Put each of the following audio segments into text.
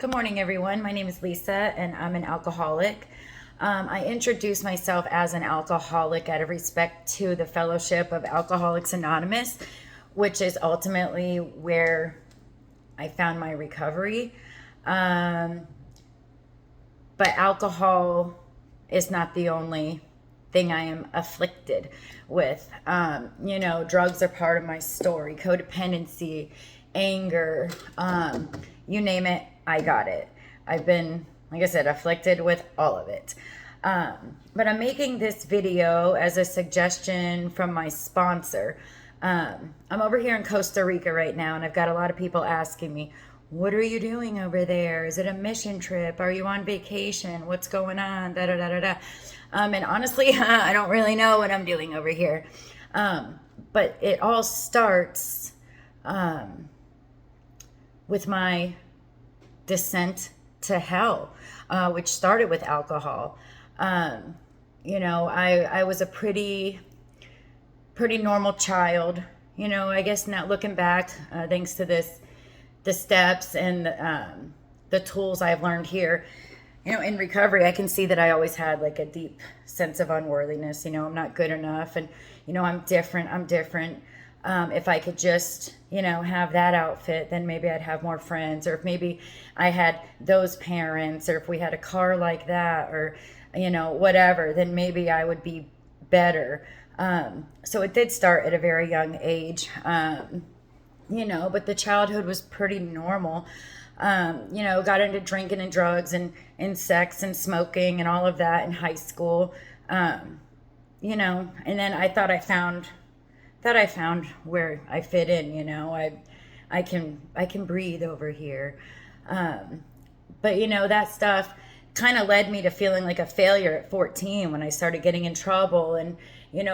Good morning, everyone. My name is Lisa, and I'm an alcoholic. I introduce myself as an alcoholic out of respect to the Fellowship of Alcoholics Anonymous, which is ultimately where I found my recovery. But alcohol is not the only thing I am afflicted with. Drugs are part of my story, codependency, anger, you name it, I got it. I've been, like I said, afflicted with all of it. But I'm making this video as a suggestion from my sponsor. I'm over here in Costa Rica right now, and I've got a lot of people asking me, what are you doing over there? Is it a mission trip? Are you on vacation? What's going on? Da da da da da. And honestly, I don't really know what I'm doing over here. But it all starts with my descent to hell, which started with alcohol. I was a pretty normal child. I guess now looking back, thanks to the steps and the tools I've learned here, in recovery, I can see that I always had like a deep sense of unworthiness. I'm not good enough, and I'm different. If I could just, have that outfit, then maybe I'd have more friends, or if maybe I had those parents, or if we had a car like that, or, whatever, then maybe I would be better. So it did start at a very young age, but the childhood was pretty normal. Got into drinking and drugs and sex and smoking and all of that in high school. And then I thought I found where I fit in. I can breathe over here. But that stuff kind of led me to feeling like a failure at 14 when I started getting in trouble and,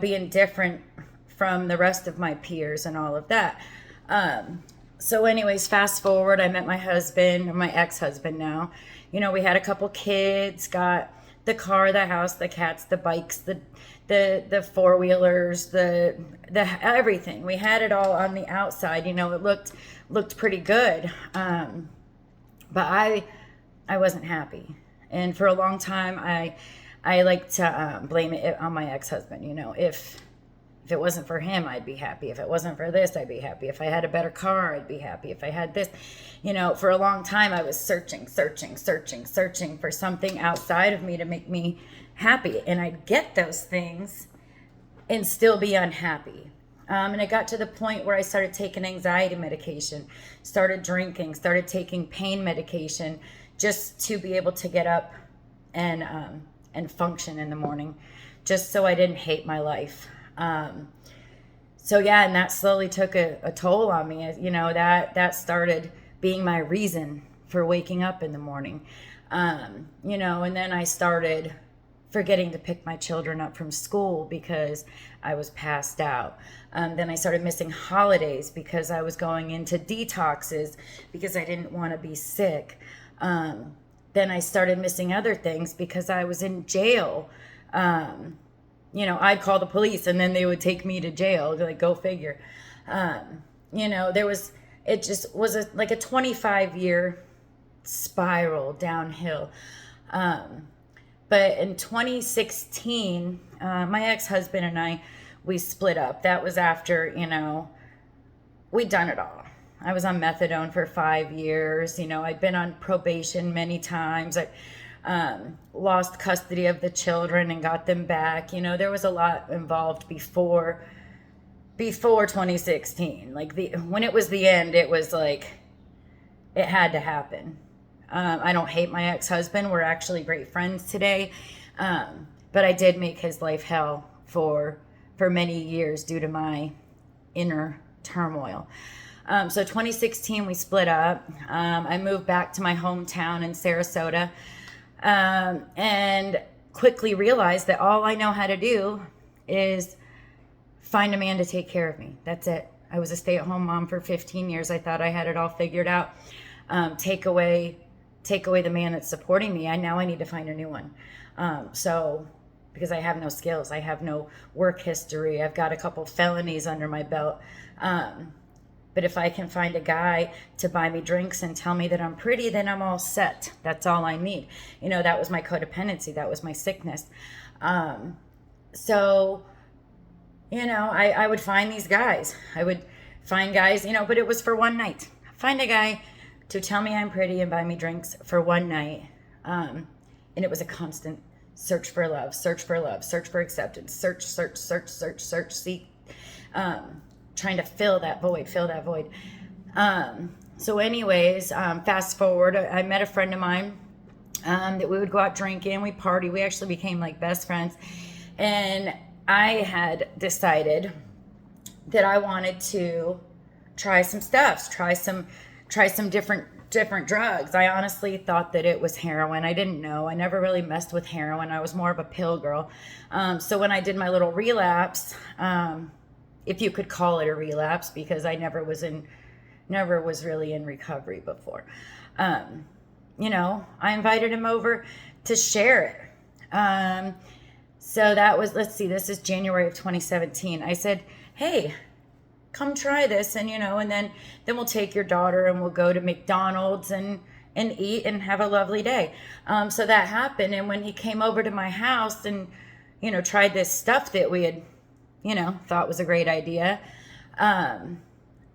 being different from the rest of my peers and all of that. So anyways, fast forward, I met my husband, my ex-husband now. We had a couple kids, got the car, the house, the cats, the bikes, the four-wheelers, the everything. We had it all on the outside. It looked pretty good. But I wasn't happy. And for a long time, I like to blame it on my ex-husband. If it wasn't for him, I'd be happy. If it wasn't for this, I'd be happy. If I had a better car, I'd be happy. If I had this, for a long time, I was searching for something outside of me to make me happy. And I'd get those things and still be unhappy. And it got to the point where I started taking anxiety medication, started drinking, started taking pain medication just to be able to get up and function in the morning, just so I didn't hate my life. And that slowly took a toll on me. That started being my reason for waking up in the morning. And then I started forgetting to pick my children up from school because I was passed out. Then I started missing holidays because I was going into detoxes because I didn't want to be sick. Then I started missing other things because I was in jail. I'd call the police and then they would take me to jail. Like, go figure. It just was like a 25-year spiral downhill. But in 2016, my ex-husband and we split up. That was after, we'd done it all. I was on methadone for 5 years. I'd been on probation many times. I lost custody of the children and got them back. There was a lot involved before 2016. When it was the end, it was like it had to happen. I don't hate my ex-husband. We're actually great friends today. But I did make his life hell for many years due to my inner turmoil. So 2016, we split up. I moved back to my hometown in Sarasota. And quickly realized that all I know how to do is find a man to take care of me. That's it. I was a stay-at-home mom for 15 years. I thought I had it all figured out. Take away the man that's supporting me. Now I need to find a new one. Because I have no skills. I have no work history. I've got a couple felonies under my belt. But if I can find a guy to buy me drinks and tell me that I'm pretty, then I'm all set. That's all I need. That was my codependency. That was my sickness. So, I would find these guys. I would find guys, but it was for one night. Find a guy to tell me I'm pretty and buy me drinks for one night. And it was a constant search for love, search for love, search for acceptance, search, seek, trying to fill that void. So anyways, fast forward, I met a friend of mine, that we would go out drinking, we party, we actually became like best friends. And I had decided that I wanted to try some stuff, try some different drugs. I honestly thought that it was heroin. I didn't know. I never really messed with heroin. I was more of a pill girl. So when I did my little relapse, if you could call it a relapse, because I never was really in recovery before. I invited him over to share it. So that was, this is January of 2017. I said, hey, come try this. And, and then we'll take your daughter and we'll go to McDonald's and eat and have a lovely day. So that happened. And when he came over to my house and, tried this stuff that we had, thought was a great idea. And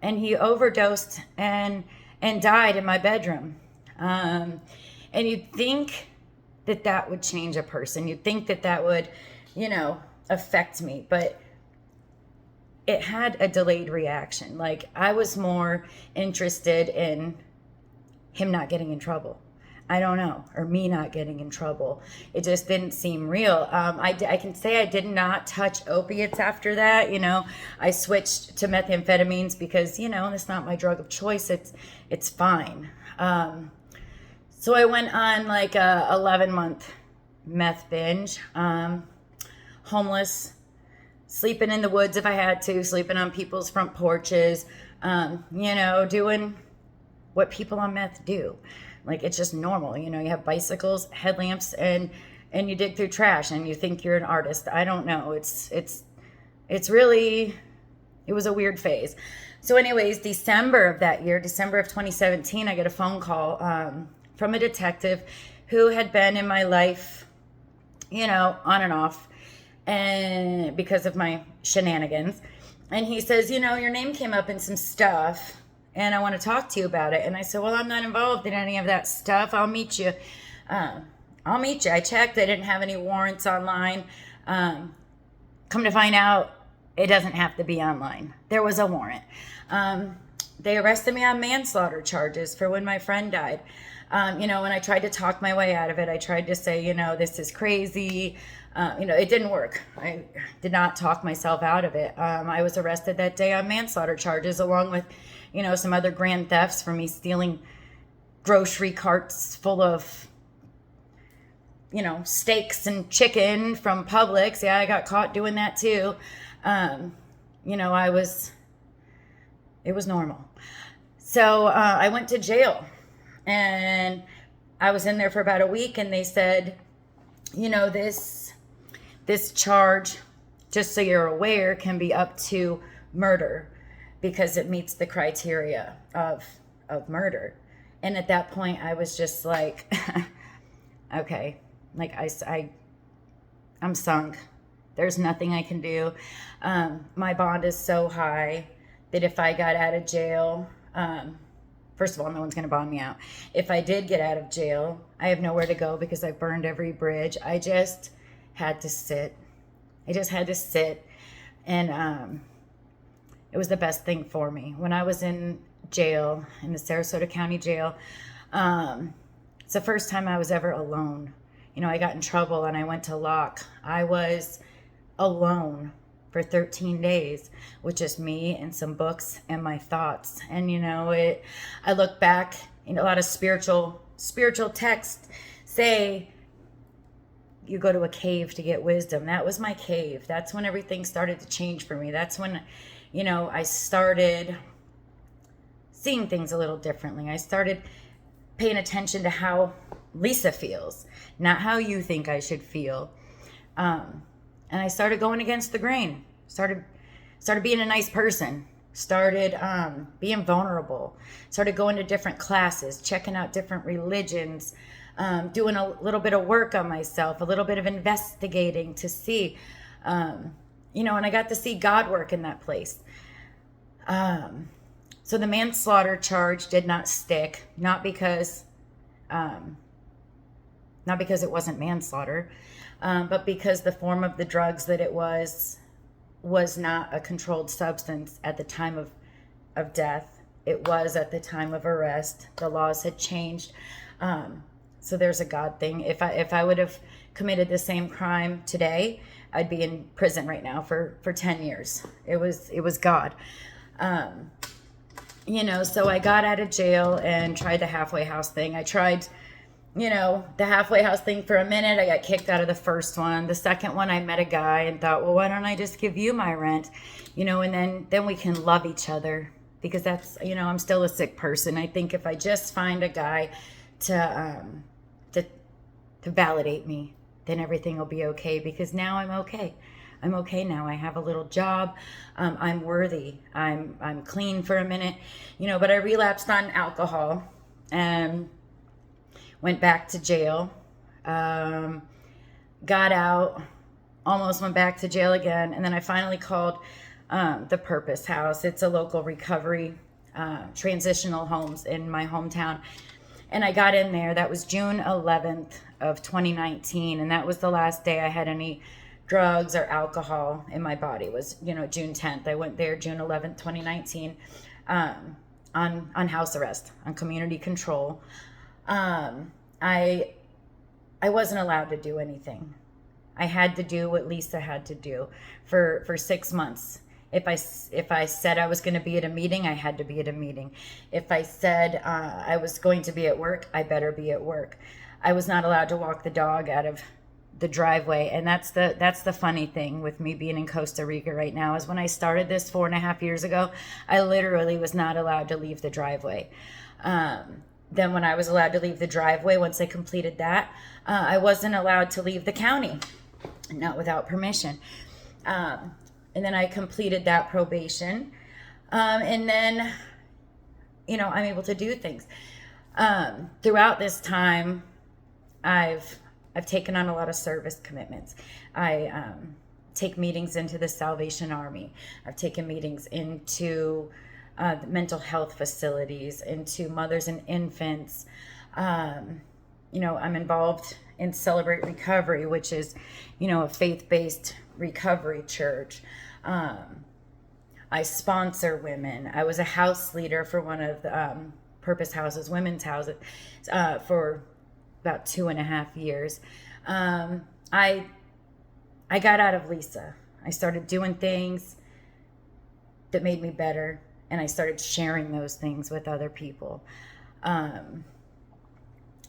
he overdosed and died in my bedroom. And you'd think that would change a person. You'd think that would, affect me. But it had a delayed reaction. Like, I was more interested in him not getting in trouble. I don't know, or me not getting in trouble. It just didn't seem real. I can say I did not touch opiates after that. I switched to methamphetamines because, it's not my drug of choice. It's fine. So I went on like a 11-month meth binge, homeless, sleeping in the woods if I had to, sleeping on people's front porches, doing what people on meth do. Like, it's just normal. You have bicycles, headlamps, and you dig through trash and you think you're an artist. I don't know. It's really, it was a weird phase. So anyways, December of that year, December of 2017, I get a phone call from a detective who had been in my life, on and off, and because of my shenanigans. And he says, your name came up in some stuff and I want to talk to you about it. And I said, well, I'm not involved in any of that stuff. I'll meet you. I checked. I didn't have any warrants online. Come to find out, it doesn't have to be online. There was a warrant. They arrested me on manslaughter charges for when my friend died. And I tried to talk my way out of it. I tried to say, this is crazy. It didn't work. I did not talk myself out of it. I was arrested that day on manslaughter charges, along with, some other grand thefts for me stealing grocery carts full of, steaks and chicken from Publix. Yeah, I got caught doing that too. It was normal. So I went to jail and I was in there for about a week, and they said, this charge, just so you're aware, can be up to murder because it meets the criteria of murder. And at that point, I was just like, okay, like I'm sunk. There's nothing I can do. My bond is so high that if I got out of jail, first of all, no one's going to bond me out. If I did get out of jail, I have nowhere to go because I burned every bridge. I just had to sit. And it was the best thing for me. When I was in jail, in the Sarasota County Jail, it's the first time I was ever alone. I got in trouble and I went to lock. I was alone for 13 days with just me and some books and my thoughts. And I look back, a lot of spiritual texts say you go to a cave to get wisdom. That was my cave. That's when everything started to change for me. That's when I started seeing things a little differently. I started paying attention to how Lisa feels, not how you think I should feel. And I started going against the grain. Started being a nice person. started being vulnerable, started going to different classes, checking out different religions, doing a little bit of work on myself, a little bit of investigating to see, and I got to see God work in that place. So the manslaughter charge did not stick, not because it wasn't manslaughter, but because the form of the drugs that it was not a controlled substance at the time of death. It was at the time of arrest. The laws had changed. So there's a God thing. If I would have committed the same crime today, I'd be in prison right now for 10 years. It was God. So I got out of jail and tried the halfway house thing. I tried, the halfway house thing for a minute. I got kicked out of the first one. The second one, I met a guy and thought, well, why don't I just give you my rent? And then we can love each other, because that's, I'm still a sick person. I think if I just find a guy to validate me, then everything will be okay, because now I'm okay. I'm okay now. I have a little job. I'm worthy. I'm clean for a minute, but I relapsed on alcohol and went back to jail. Got out, almost went back to jail again. And then I finally called the Purpose House. It's a local recovery transitional homes in my hometown. And I got in there. That was June 11th of 2019. And that was the last day I had any drugs or alcohol in my body. Was, June 10th. I went there June 11th, 2019, on house arrest, on community control. I wasn't allowed to do anything. I had to do what Lisa had to do for 6 months. If I said I was going to be at a meeting, I had to be at a meeting. If I said I was going to be at work, I better be at work. I was not allowed to walk the dog out of the driveway. And that's the funny thing with me being in Costa Rica right now, is when I started this 4.5 years ago, I literally was not allowed to leave the driveway. Then when I was allowed to leave the driveway, once I completed that, I wasn't allowed to leave the county, not without permission. And then I completed that probation. And then, I'm able to do things. Throughout this time, I've taken on a lot of service commitments. I take meetings into the Salvation Army. I've taken meetings into the mental health facilities, into mothers and infants. I'm involved in Celebrate Recovery, which is, a faith-based recovery church. I sponsor women. I was a house leader for one of the Purpose Houses, women's houses, for about 2.5 years. I got out of Lisa. I started doing things that made me better, and I started sharing those things with other people. I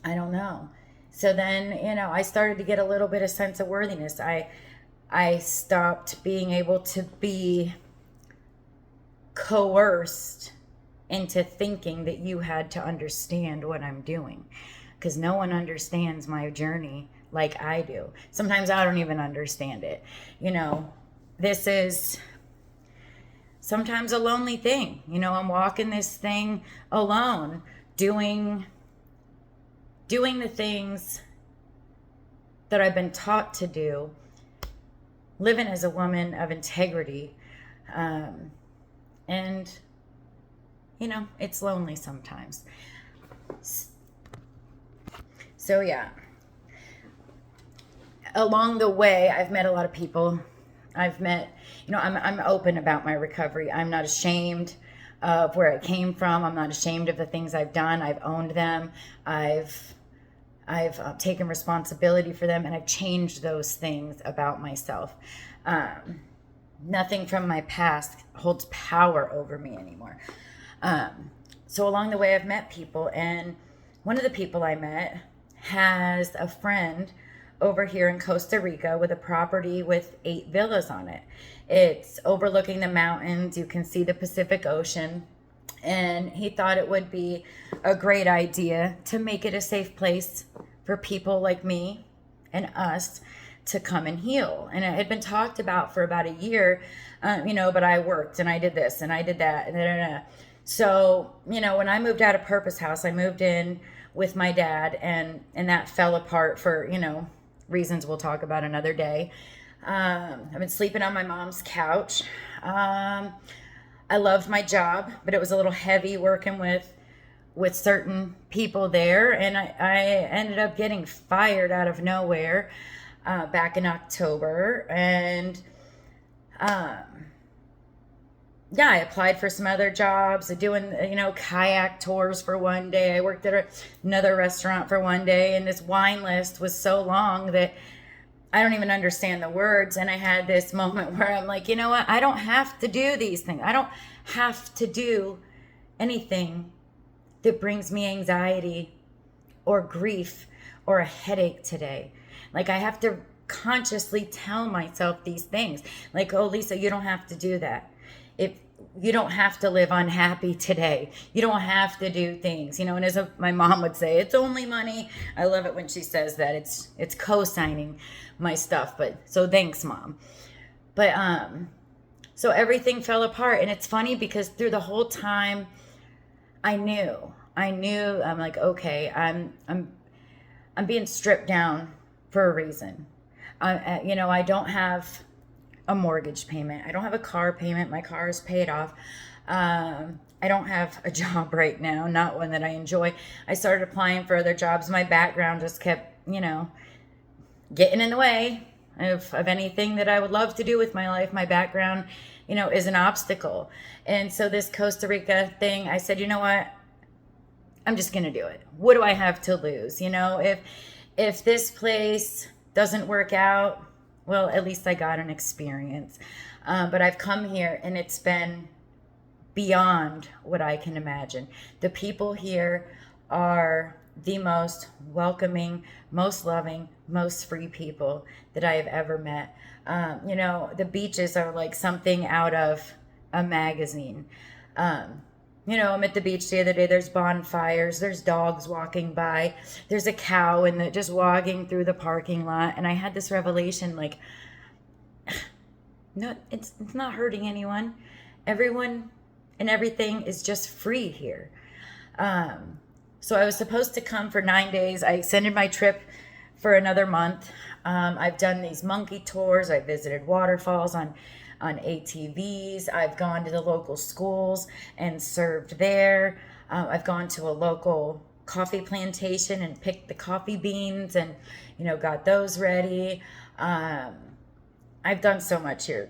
don't know. So then, I started to get a little bit of sense of worthiness. I stopped being able to be coerced into thinking that you had to understand what I'm doing, because no one understands my journey like I do. Sometimes I don't even understand it. This is sometimes a lonely thing. I'm walking this thing alone, doing the things that I've been taught to do, living as a woman of integrity. And, it's lonely sometimes. So, yeah. Along the way, I've met a lot of people. I'm open about my recovery. I'm not ashamed of where I came from. I'm not ashamed of the things I've done. I've owned them. I've taken responsibility for them, and I've changed those things about myself. Nothing from my past holds power over me anymore. So along the way, I've met people, and one of the people I met has a friend over here in Costa Rica with a property with 8 villas on it. It's overlooking the mountains. You can see the Pacific Ocean. And he thought it would be a great idea to make it a safe place for people like me and us to come and heal. And it had been talked about for about a year, but I worked and I did this and I did that. And so, when I moved out of Purpose House, I moved in with my dad, and that fell apart for, reasons we'll talk about another day. I've been sleeping on my mom's couch. I loved my job, but it was a little heavy working with certain people there, and I ended up getting fired out of nowhere back in October. And I applied for some other jobs, doing kayak tours for one day. I worked at another restaurant for one day, and this wine list was so long that I don't even understand the words. And I had this moment where I'm like, you know what? I don't have to do these things. I don't have to do anything that brings me anxiety or grief or a headache today. Like, I have to consciously tell myself these things. Like, oh, Lisa, you don't have to do that. If you don't have to live unhappy today, you don't have to do things, and as my mom would say, it's only money. I love it when she says that. It's co-signing my stuff. But so thanks, Mom. But so everything fell apart, and it's funny because through the whole time, I knew. I'm like, okay, I'm being stripped down for a reason. I don't have a mortgage payment. I don't have a car payment. My car is paid off. I don't have a job right now, not one that I enjoy. I started applying for other jobs. My background just kept, getting in the way of anything that I would love to do with my life. My background, is an obstacle. And so this Costa Rica thing, I said, you know what? I'm just going to do it. What do I have to lose? If this place doesn't work out, well, at least I got an experience. But I've come here and it's been beyond what I can imagine. The people here are the most welcoming, most loving, most free people that I have ever met. The beaches are like something out of a magazine. I'm at the beach the other day, there's bonfires, there's dogs walking by, there's a cow just walking through the parking lot. And I had this revelation, like, no, it's not hurting anyone. Everyone and everything is just free here. So I was supposed to come for 9 days. I extended my trip for another month. I've done these monkey tours. I visited waterfalls on ATVs. I've gone to the local schools and served there. I've gone to a local coffee plantation and picked the coffee beans and, got those ready. I've done so much here.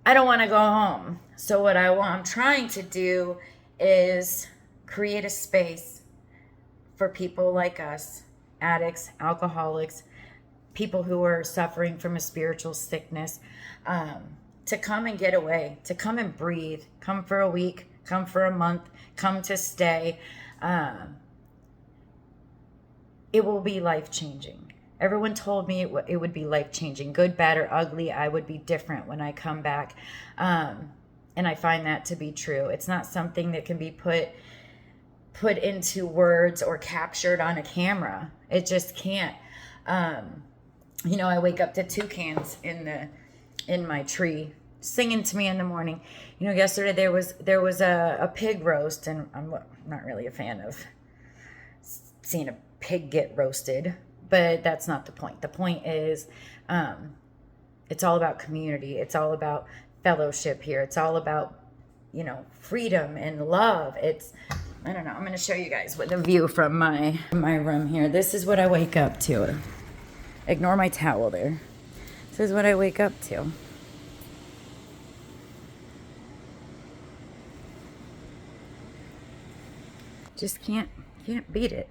I don't want to go home. So what I'm trying to do is create a space for people like us, addicts, alcoholics, people who are suffering from a spiritual sickness, to come and get away, to come and breathe, come for a week, come for a month, come to stay. It will be life-changing. Everyone told me it would be life-changing. Good, bad, or ugly, I would be different when I come back. And I find that to be true. It's not something that can be put into words or captured on a camera. It just can't. I wake up to toucans in my tree singing to me in the morning. Yesterday there was a pig roast, and I'm not really a fan of seeing a pig get roasted, but that's not the point. The point is, it's all about community. It's all about fellowship here. It's all about, freedom and love. I don't know. I'm going to show you guys the view from my room here. This is what I wake up to. Ignore my towel there. This is what I wake up to. Just can't beat it.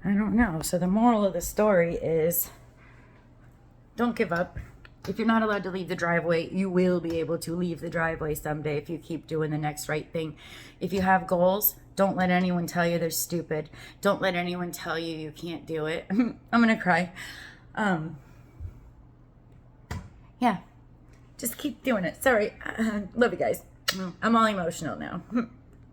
I don't know. So the moral of the story is, don't give up. If you're not allowed to leave the driveway, you will be able to leave the driveway someday if you keep doing the next right thing. If you have goals, don't let anyone tell you they're stupid. Don't let anyone tell you you can't do it. I'm gonna cry. Yeah, just keep doing it. Sorry. Love you guys. I'm all emotional now.